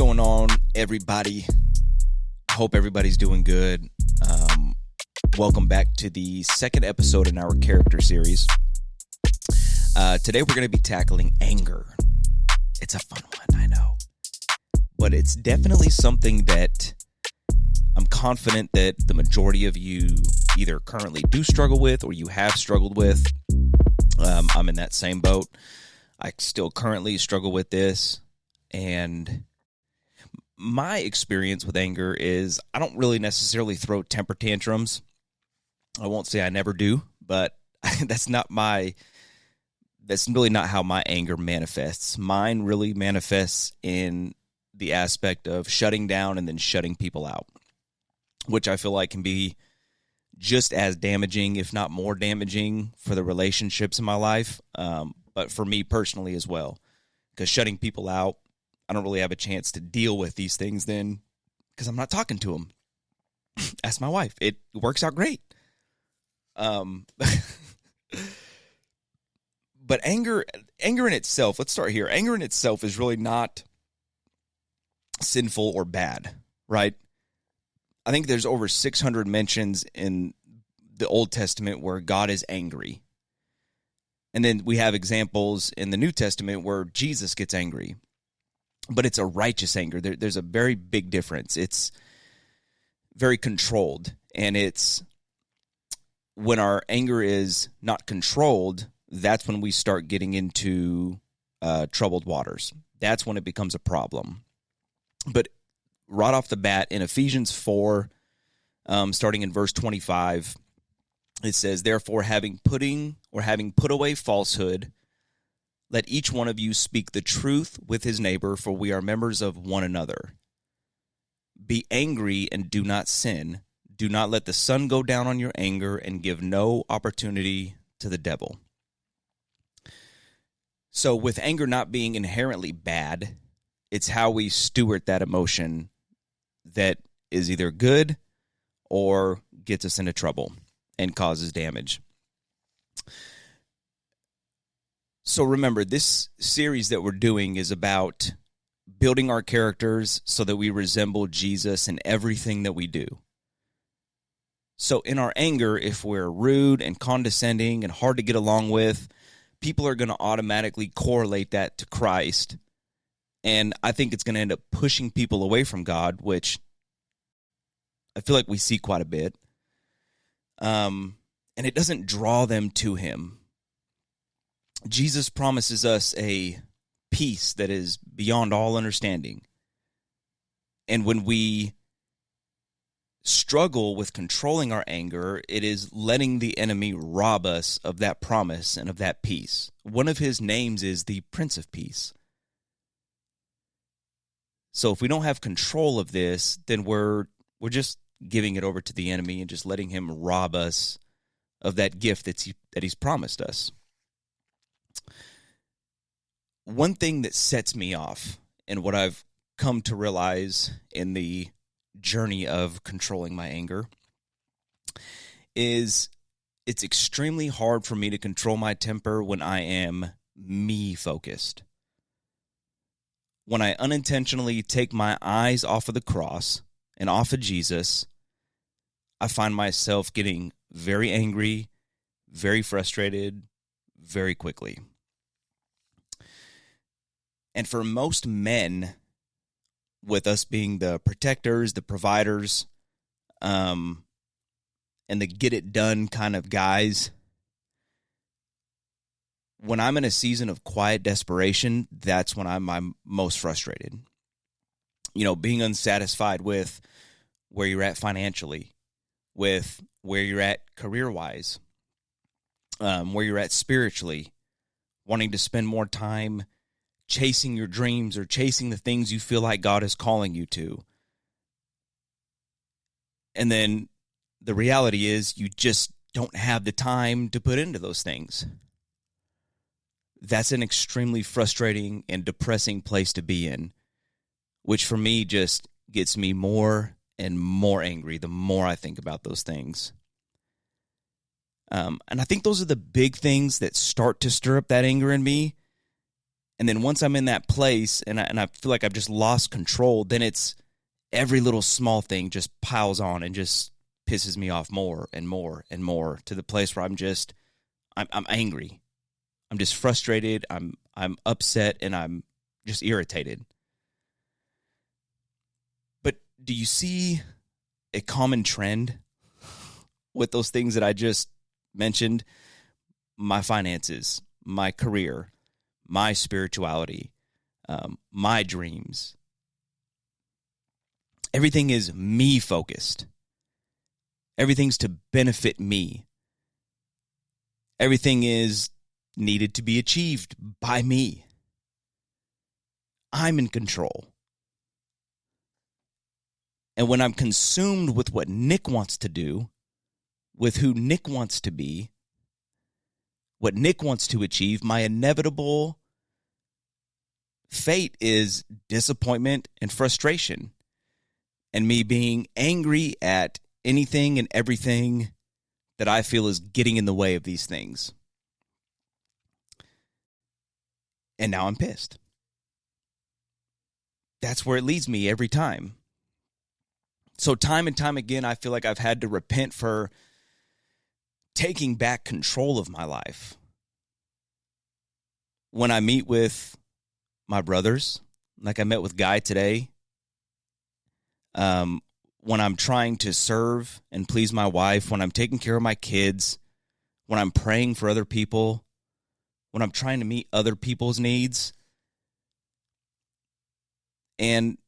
going on, everybody? I hope everybody's doing good. Welcome back to the second episode in our character series. Today we're going to be tackling anger. It's a fun one, I know. But it's definitely something that I'm confident that the majority of you either currently do struggle with or you have struggled with. I'm in that same boat. I still currently struggle with this. And my experience with anger is I don't really necessarily throw temper tantrums. I won't say I never do, but that's really not how my anger manifests. Mine really manifests in the aspect of shutting down and then shutting people out, which I feel like can be just as damaging, if not more damaging, for the relationships in my life, but for me personally as well. Because shutting people out, I don't really have a chance to deal with these things then because I'm not talking to them. Ask my wife. It works out great. But anger in itself, let's start here. Anger in itself is really not sinful or bad, right? I think there's over 600 mentions in the Old Testament where God is angry. And then we have examples in the New Testament where Jesus gets angry. But it's a righteous anger. There's a very big difference. It's very controlled. And it's when our anger is not controlled, that's when we start getting into troubled waters. That's when it becomes a problem. But right off the bat, in Ephesians 4, starting in verse 25, it says, "Therefore, having put away falsehood, let each one of you speak the truth with his neighbor, for we are members of one another. Be angry and do not sin. Do not let the sun go down on your anger, and give no opportunity to the devil." So with anger not being inherently bad, it's how we steward that emotion that is either good or gets us into trouble and causes damage. So remember, this series that we're doing is about building our characters so that we resemble Jesus in everything that we do. So in our anger, if we're rude and condescending and hard to get along with, people are going to automatically correlate that to Christ. And I think it's going to end up pushing people away from God, which I feel like we see quite a bit. And it doesn't draw them to him. Jesus promises us a peace that is beyond all understanding. And when we struggle with controlling our anger, it is letting the enemy rob us of that promise and of that peace. One of his names is the Prince of Peace. So if we don't have control of this, then we're just giving it over to the enemy and just letting him rob us of that gift that he's promised us. One thing that sets me off, and what I've come to realize in the journey of controlling my anger, is it's extremely hard for me to control my temper when I am me-focused. When I unintentionally take my eyes off of the cross and off of Jesus, I find myself getting very angry, very frustrated, very quickly. And for most men, with us being the protectors, the providers, and the get-it-done kind of guys, when I'm in a season of quiet desperation, that's when I'm most frustrated. You know, being unsatisfied with where you're at financially, with where you're at career-wise, where you're at spiritually, wanting to spend more time chasing your dreams or chasing the things you feel like God is calling you to. And then the reality is you just don't have the time to put into those things. That's an extremely frustrating and depressing place to be in, which for me just gets me more and more angry the more I think about those things. And I think those are the big things that start to stir up that anger in me. And then once I'm in that place and I feel like I've just lost control, then it's every little small thing just piles on and just pisses me off more and more and more, to the place where I'm angry. I'm just frustrated. I'm upset, and I'm just irritated. But do you see a common trend with those things that I just mentioned? My finances, my career, my spirituality, my dreams. Everything is me focused. Everything's to benefit me. Everything is needed to be achieved by me. I'm in control. And when I'm consumed with what Nick wants to do, with who Nick wants to be, what Nick wants to achieve, my inevitable fate is disappointment and frustration, and me being angry at anything and everything that I feel is getting in the way of these things. And now I'm pissed. That's where it leads me every time. So time and time again, I feel like I've had to repent for taking back control of my life. When I meet with my brothers, like I met with Guy today, when I'm trying to serve and please my wife, when I'm taking care of my kids, when I'm praying for other people, when I'm trying to meet other people's needs. And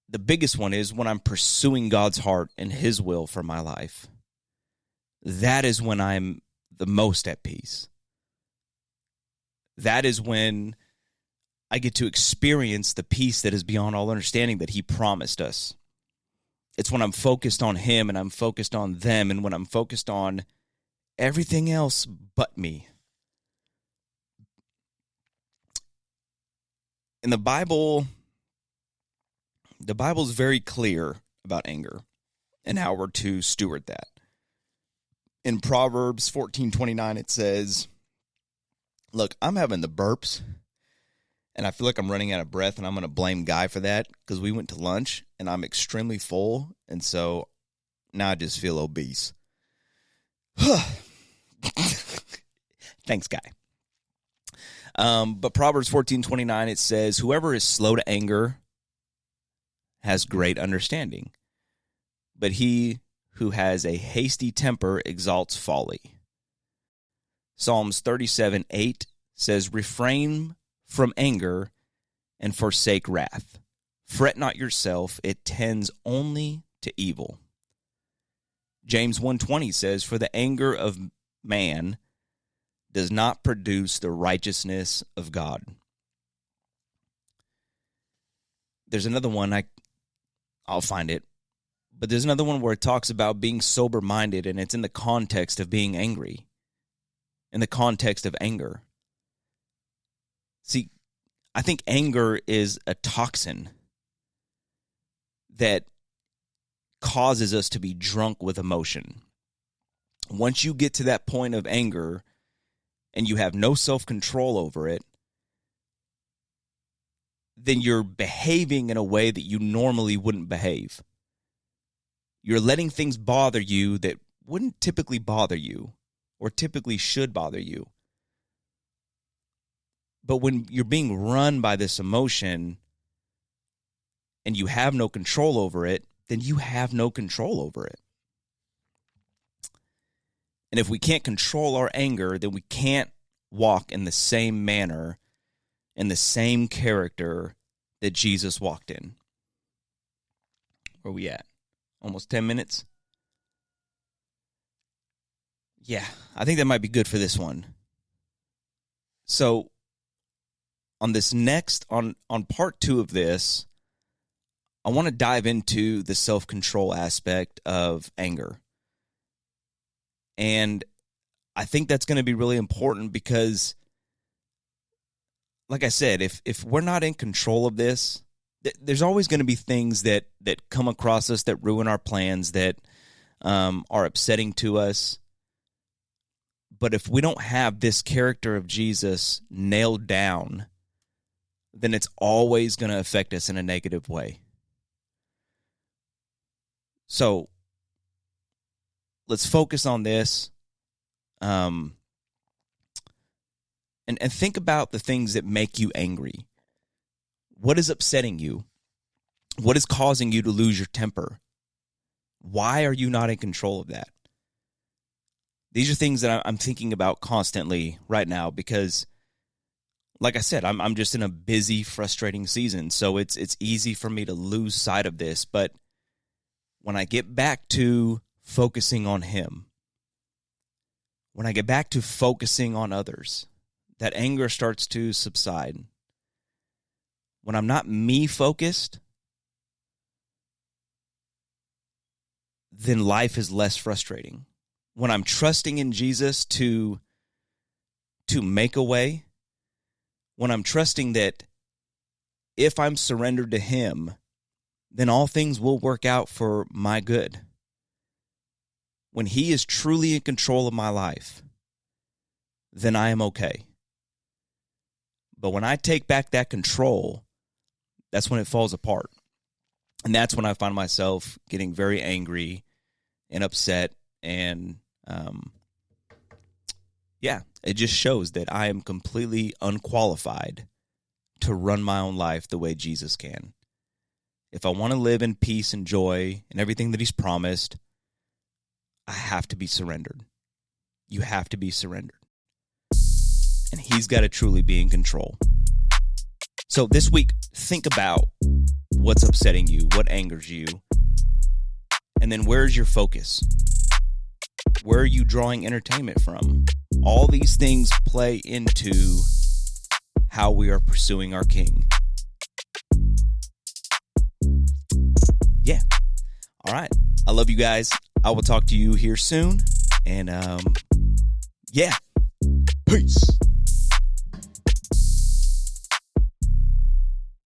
the biggest one is when I'm pursuing God's heart and His will for my life. That is when I'm the most at peace. That is when I get to experience the peace that is beyond all understanding that He promised us. It's when I'm focused on Him and I'm focused on them, and when I'm focused on everything else but me. In the Bible is very clear about anger and how we're to steward that. In Proverbs 14:29, it says, look, I'm having the burps, and I feel like I'm running out of breath, and I'm going to blame Guy for that because we went to lunch, and I'm extremely full, and so now I just feel obese. Thanks, Guy. But Proverbs 14:29, it says, whoever is slow to anger has great understanding, but he who has a hasty temper exalts folly. Psalms 37:8 says, refrain from anger and forsake wrath. Fret not yourself, it tends only to evil. James 1:20 says, for the anger of man does not produce the righteousness of God. There's another one, I'll find it, but there's another one where it talks about being sober-minded, and it's in the context of being angry, in the context of anger. See, I think anger is a toxin that causes us to be drunk with emotion. Once you get to that point of anger and you have no self-control over it, then you're behaving in a way that you normally wouldn't behave. You're letting things bother you that wouldn't typically bother you or typically should bother you. But when you're being run by this emotion and you have no control over it, then you have no control over it. And if we can't control our anger, then we can't walk in the same manner and the same character that Jesus walked in. Where are we at? Almost 10 minutes? Yeah, I think that might be good for this one. So, on this next, on part 2 of this, I want to dive into the self-control aspect of anger. And I think that's going to be really important because, like I said, if we're not in control of this, there's always going to be things that come across us that ruin our plans, that are upsetting to us. But if we don't have this character of Jesus nailed down, then it's always going to affect us in a negative way. So let's focus on this. And think about the things that make you angry. What is upsetting you? What is causing you to lose your temper? Why are you not in control of that? These are things that I'm thinking about constantly right now because, like I said, I'm just in a busy, frustrating season. So it's easy for me to lose sight of this. But when I get back to focusing on Him, when I get back to focusing on others, that anger starts to subside. When I'm not me-focused, then life is less frustrating. When I'm trusting in Jesus to make a way, when I'm trusting that if I'm surrendered to Him, then all things will work out for my good. When He is truly in control of my life, then I am okay. But when I take back that control, that's when it falls apart. And that's when I find myself getting very angry and upset. And it just shows that I am completely unqualified to run my own life the way Jesus can. If I want to live in peace and joy and everything that He's promised, I have to be surrendered. You have to be surrendered. And He's got to truly be in control. So this week, think about what's upsetting you, what angers you, and then where's your focus? Where are you drawing entertainment from? All these things play into how we are pursuing our King. Yeah. All right. I love you guys. I will talk to you here soon. And, peace.